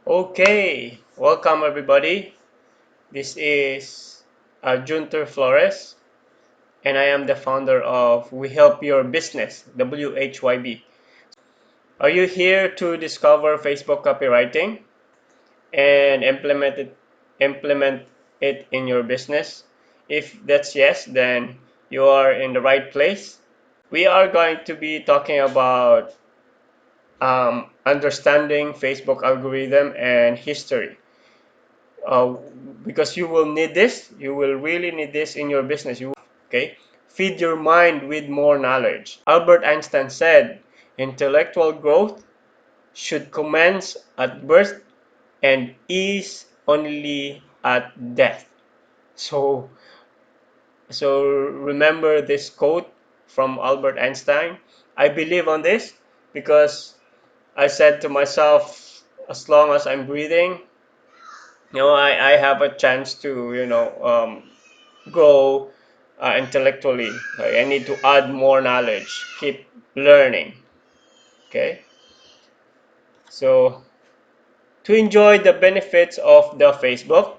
Okay, welcome everybody. This is Junter Flores, and I am the founder of We Help Your Business, WHYB. Are you here to discover Facebook copywriting and implement it in your business? If that's yes, then you are in the right place. We are going to be talking about understanding Facebook algorithm and history. uh, because you will need this. You will really need this in your business. Okay, feed your mind with more knowledge. Albert Einstein said, "Intellectual growth should commence at birth and ease only at death." So, so remember this quote from Albert Einstein. I believe on this because I said to myself, as long as I'm breathing, I have a chance to, grow intellectually. Like I need to add more knowledge, keep learning. Okay, so to enjoy the benefits of the Facebook,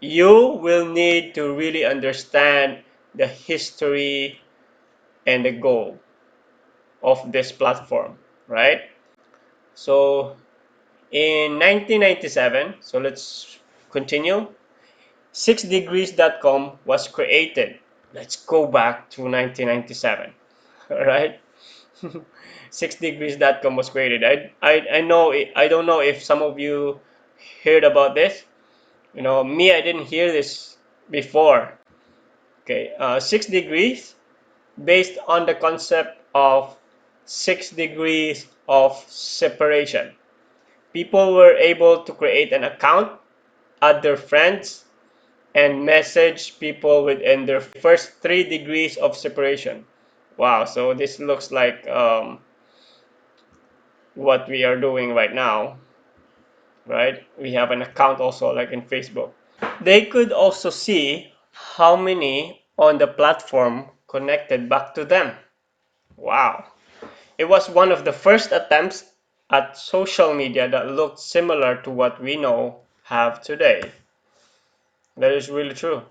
you will need to really understand the history and the goal of this platform, right? So in 1997, so let's continue. 6degrees.com was created. Let's go back to 1997. All right. 6degrees.com was created. I know I don't know if some of you heard about this. Me, I didn't hear this before. Okay, 6 degrees based on the concept of 6 degrees of separation. People were able to create an account, add their friends, and message people within their first 3 degrees of separation. Wow, so this looks like what we are doing right now, right? We have an account also like in Facebook. They could also see how many on the platform connected back to them. Wow. It was one of the first attempts at social media that looked similar to what we know have today. That is really true.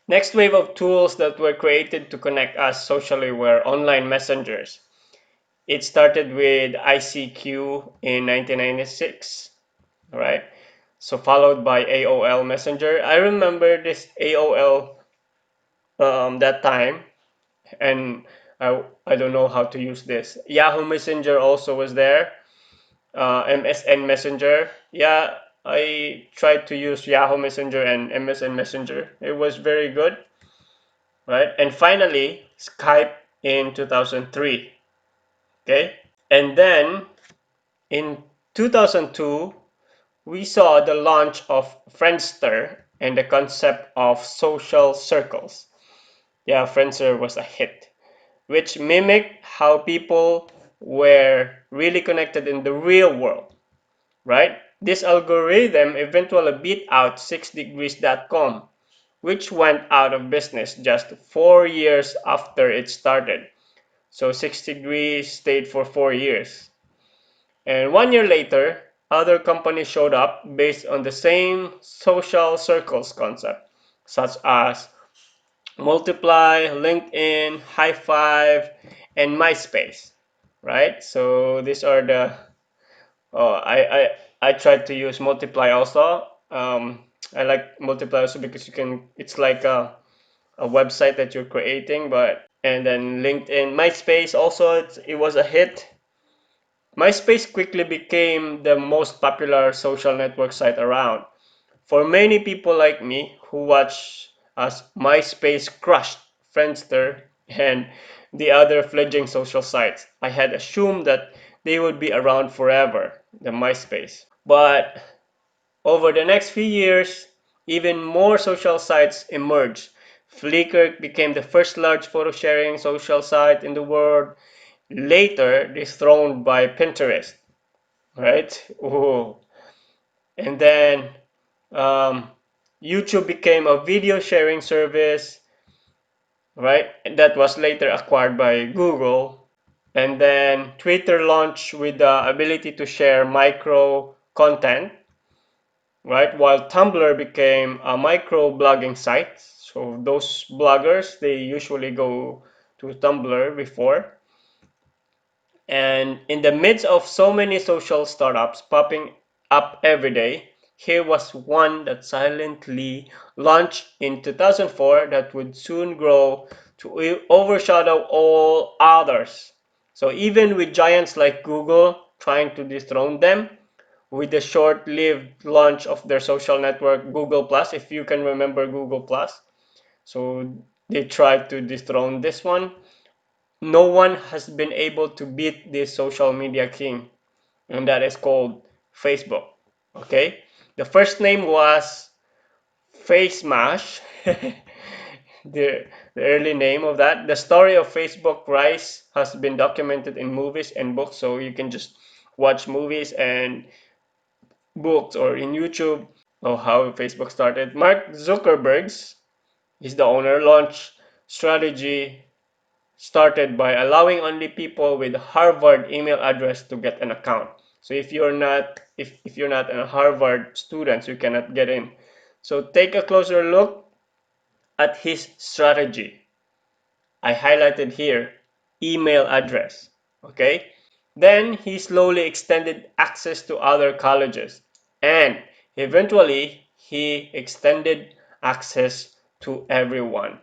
Next wave of tools that were created to connect us socially were online messengers. It started with ICQ in 1996, right? So followed by AOL Messenger. I remember this AOL that time, and I don't know how to use this. Yahoo Messenger also was there. MSN Messenger. Yeah, I tried to use Yahoo Messenger and MSN Messenger. It was very good, right? And finally, Skype in 2003. Okay, and then in 2002, we saw the launch of Friendster and the concept of social circles. Yeah, Friendster was a hit, which mimicked how people were really connected in the real world, right? This algorithm eventually beat out 6degrees.com, which went out of business just 4 years after it started. So 6 Degrees stayed for 4 years. And 1 year later, other companies showed up based on the same social circles concept, such as Multiply, LinkedIn, High Five, and MySpace, right? So these are the. Oh, I tried to use Multiply also. I like Multiply also because you can. It's like a website that you're creating, but and then LinkedIn, MySpace also it was a hit. MySpace quickly became the most popular social network site around. For many people like me who watch as MySpace crushed Friendster and the other fledgling social sites, I had assumed that they would be around forever, the MySpace. But over the next few years, even more social sites emerged. Flickr became the first large photo sharing social site in the world, later dethroned by Pinterest, right? Ooh. And then um, YouTube became a video sharing service, right? That was later acquired by Google. And then Twitter launched with the ability to share micro content, right? While Tumblr became a micro blogging site. So those bloggers, they usually go to Tumblr before. And in the midst of so many social startups popping up every day, here was one that silently launched in 2004 that would soon grow to overshadow all others. So even with giants like Google trying to dethrone them, with the short-lived launch of their social network Google Plus, if you can remember Google Plus, so they tried to dethrone this one. No one has been able to beat this social media king, and that is called Facebook. Okay, the first name was FaceMash, the, the early name of that. The story of Facebook rise has been documented in movies and books, so you can just watch movies and books or in YouTube of how Facebook started. Mark Zuckerberg's is the owner launch strategy started by allowing only people with Harvard email address to get an account. So if you're not a Harvard student, you cannot get in. So take a closer look at his strategy. I highlighted here email address. Okay? Then he slowly extended access to other colleges and eventually he extended access to everyone.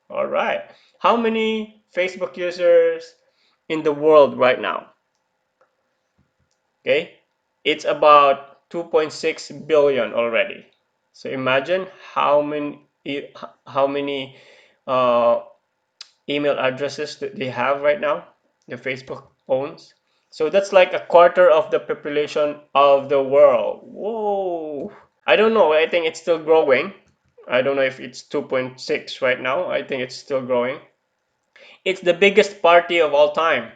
All right. How many Facebook users in the world right now? Okay. It's about 2.6 billion already. So imagine how many uh, email addresses that they have right now, the Facebook owns. So that's like a quarter of the population of the world. Whoa. I don't know. I think it's still growing. I don't know if it's 2.6 right now. I think it's still growing. It's the biggest party of all time.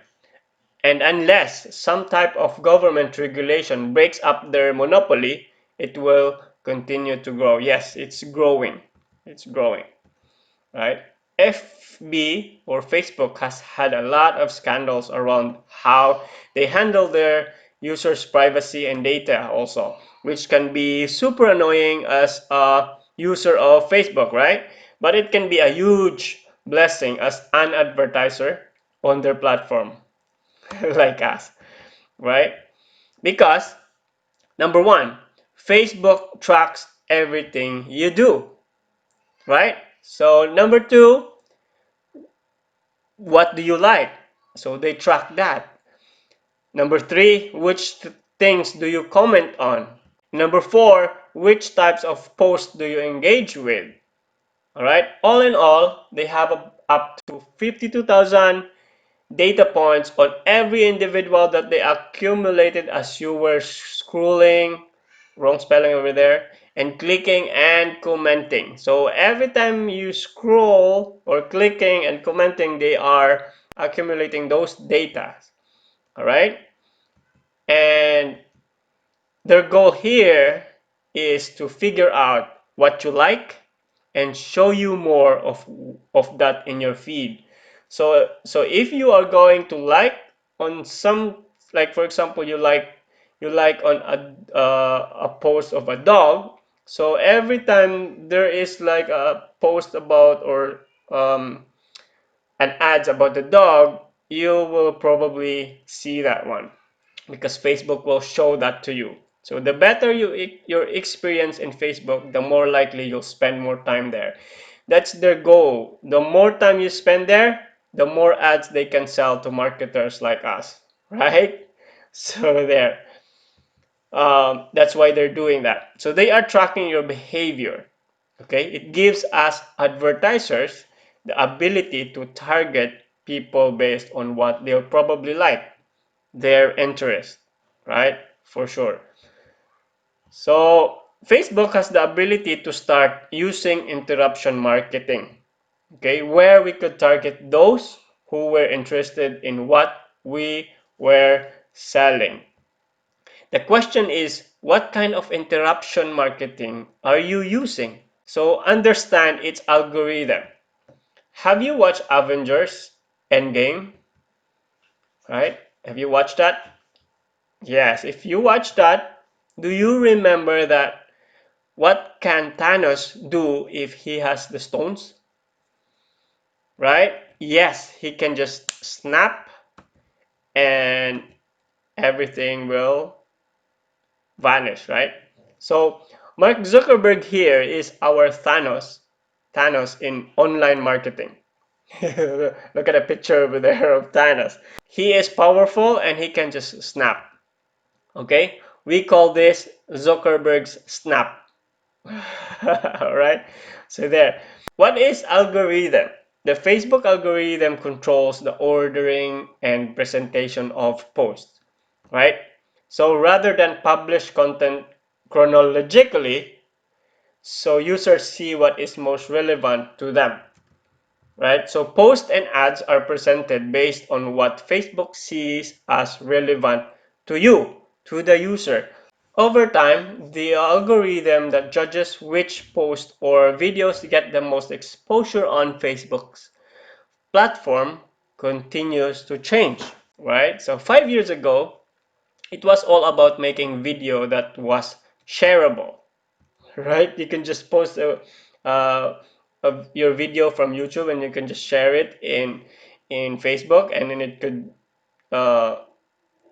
And unless some type of government regulation breaks up their monopoly, it will continue to grow. Yes, it's growing. It's growing, right? FB or Facebook has had a lot of scandals around how they handle their users' privacy and data also, which can be super annoying as a user of Facebook, right? But it can be a huge blessing as an advertiser on their platform like us, right? Because number one, Facebook tracks everything you do, right? So number two, what do you like? So they track that. Number three, which things do you comment on? Number four, which types of posts do you engage with? All right. All in all, they have up to 52,000 data points on every individual that they accumulated as you were scrolling, wrong spelling over there, and clicking and commenting. So every time you scroll or clicking and commenting, they are accumulating those data. All right. And their goal here is to figure out what you like and show you more of that in your feed. So if you are going to like on some, like for example you like on a post of a dog, so every time there is like a post about or an ads about the dog, you will probably see that one because Facebook will show that to you. So the better your experience in Facebook, the more likely you'll spend more time there. That's their goal. The more time you spend there, the more ads they can sell to marketers like us, right? So there. That's why they're doing that. So they are tracking your behavior. Okay, it gives us advertisers the ability to target people based on what they'll probably like, their interest, right? For sure. So Facebook has the ability to start using interruption marketing, okay, where we could target those who were interested in what we were selling. The question is, what kind of interruption marketing are you using? So understand its algorithm. Have you watched Avengers Endgame? right? Have you watched that? Yes, if you watch that, do you remember that what can Thanos do if he has the stones? Right? Yes, he can just snap and everything will vanish, right? So Mark Zuckerberg here is our Thanos in online marketing. Look at a picture over there of Thanos. He is powerful and he can just snap. Okay? We call this Zuckerberg's snap. All right? So there. What is algorithm? The Facebook algorithm controls the ordering and presentation of posts, right? So rather than publish content chronologically, so users see what is most relevant to them, right? So posts and ads are presented based on what Facebook sees as relevant to you, to the user. Over time, the algorithm that judges which posts or videos get the most exposure on Facebook's platform continues to change, right? So 5 years ago, it was all about making video that was shareable, right? You can just post of your video from YouTube and you can just share it in Facebook, and then it could uh,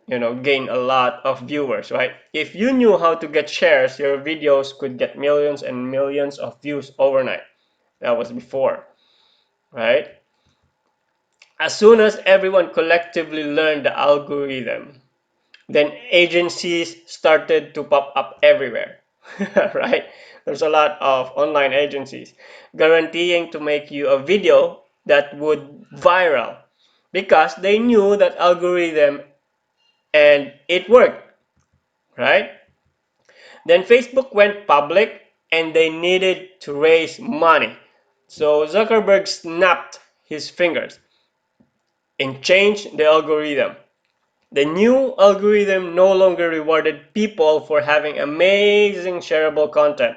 gain a lot of viewers, right? If you knew how to get shares, your videos could get millions and millions of views overnight. That was before, right? As soon as everyone collectively learned the algorithm, then agencies started to pop up everywhere, right? There's a lot of online agencies guaranteeing to make you a video that would viral because they knew that algorithm and it worked, right? Then Facebook went public and they needed to raise money. So Zuckerberg snapped his fingers and changed the algorithm. The new algorithm no longer rewarded people for having amazing shareable content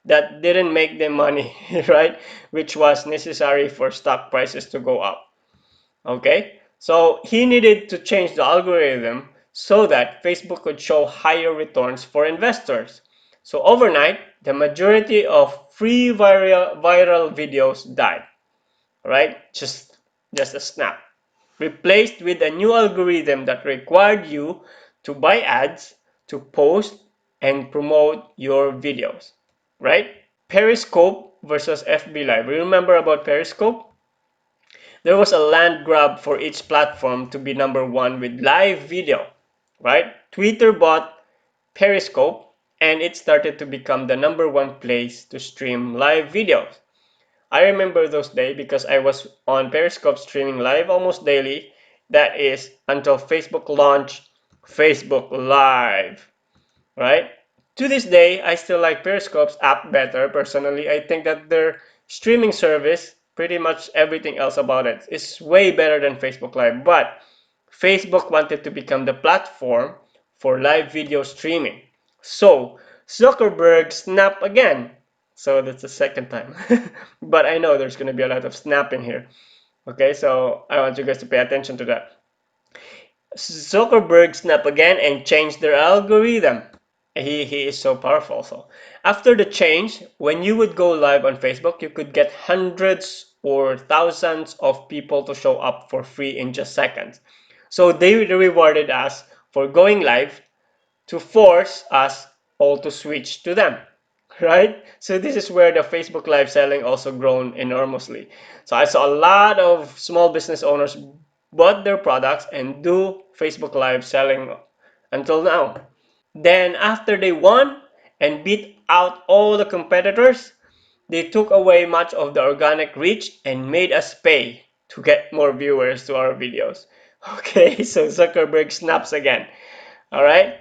that didn't make them money, right? Which was necessary for stock prices to go up. Okay? So he needed to change the algorithm so that Facebook could show higher returns for investors. So overnight, the majority of free viral videos died, right? Just a snap. Replaced with a new algorithm that required you to buy ads to post and promote your videos, right? Periscope versus FB Live. Remember about Periscope? There was a land grab for each platform to be number one with live video, right? Twitter bought Periscope and it started to become the number one place to stream live videos. I remember those days because I was on Periscope streaming live almost daily. That is until Facebook launched Facebook Live, right? To this day, I still like Periscope's app better. Personally, I think that their streaming service, pretty much everything else about it, is way better than Facebook Live. But Facebook wanted to become the platform for live video streaming. So Zuckerberg snapped again. So that's the second time. But I know there's going to be a lot of snapping here. Okay, so I want you guys to pay attention to that. Zuckerberg snapped again and changed their algorithm. He is so powerful. So after the change, when you would go live on Facebook, you could get hundreds or thousands of people to show up for free in just seconds. So they rewarded us for going live to force us all to switch to them, right? So this is where the Facebook Live selling also grown enormously. So I saw a lot of small business owners bought their products and do Facebook Live selling until now. Then after they won and beat out all the competitors, they took away much of the organic reach and made us pay to get more viewers to our videos. Okay, so Zuckerberg snaps again. All right.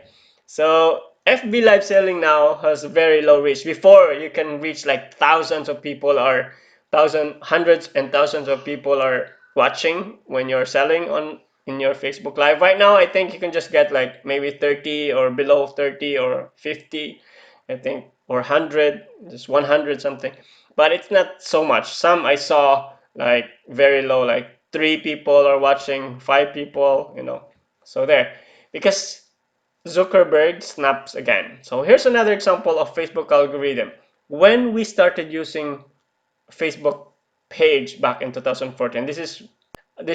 So FB live selling now has very low reach. Before you can reach like thousands of people or hundreds and thousands of people are watching when you're selling on in your Facebook live. Right now, I think you can just get like maybe 30 or below 30 or 50, I think, or 100, just 100 something. But it's not so much. Some I saw like very low, like three people are watching, five people, So there, because Zuckerberg snaps again. So here's another example of Facebook algorithm. When we started using Facebook page back in 2014, this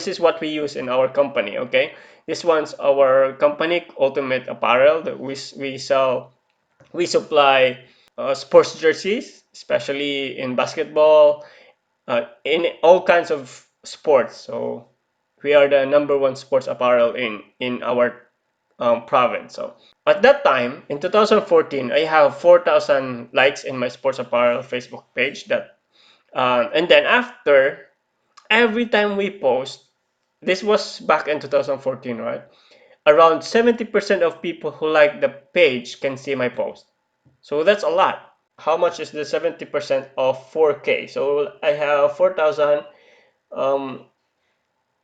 is what we use in our company. Okay, this one's our company, Ultimate Apparel, that we sell. We supply sports jerseys, especially in basketball, in all kinds of sports. So we are the number one sports apparel in our province. So at that time in 2014, I have 4,000 likes in my sports apparel Facebook page. And then after, every time we post, this was back in 2014, right? Around 70% of people who like the page can see my post. So that's a lot. How much is the 70% of 4K? So I have 4,000,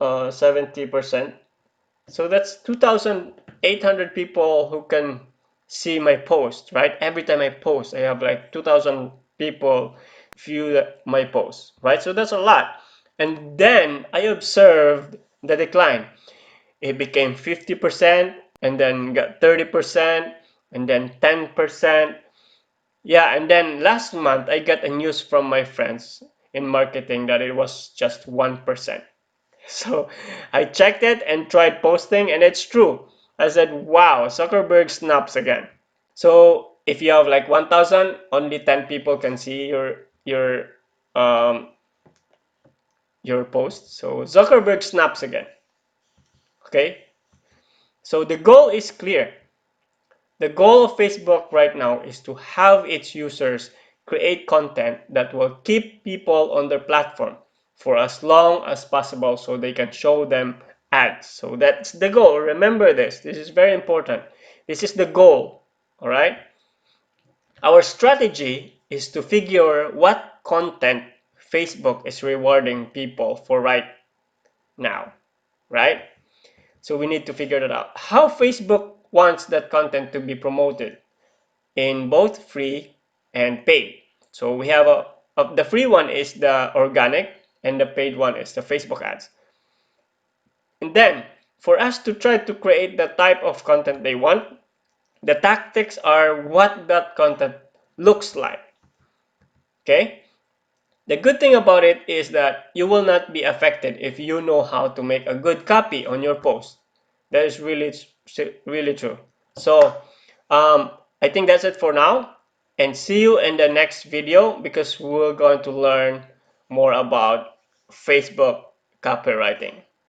70%. So that's 2,800 people who can see my post, right? Every time I post, I have like 2,000 people view my post, right? So that's a lot. And then I observed the decline. It became 50% and then got 30% and then 10%. Yeah, and then last month I got a news from my friends in marketing that it was just 1%. So I checked it and tried posting, and it's true. I said, wow, Zuckerberg snaps again. So if you have like 1,000, only 10 people can see um, your post. So Zuckerberg snaps again. Okay. So the goal is clear. The goal of Facebook right now is to have its users create content that will keep people on their platform for as long as possible so they can show them ads. So that's the goal. Remember this. This is very important. This is the goal. All right. Our strategy is to figure what content Facebook is rewarding people for right now. Right. So we need to figure that out. How Facebook wants that content to be promoted in both free and paid. So we have the free one is the organic and the paid one is the Facebook ads. And then for us to try to create the type of content they want, the tactics are what that content looks like. Okay? The good thing about it is that you will not be affected if you know how to make a good copy on your post. That is really true. So I think that's it for now, and see you in the next video because we're going to learn more about Facebook copywriting.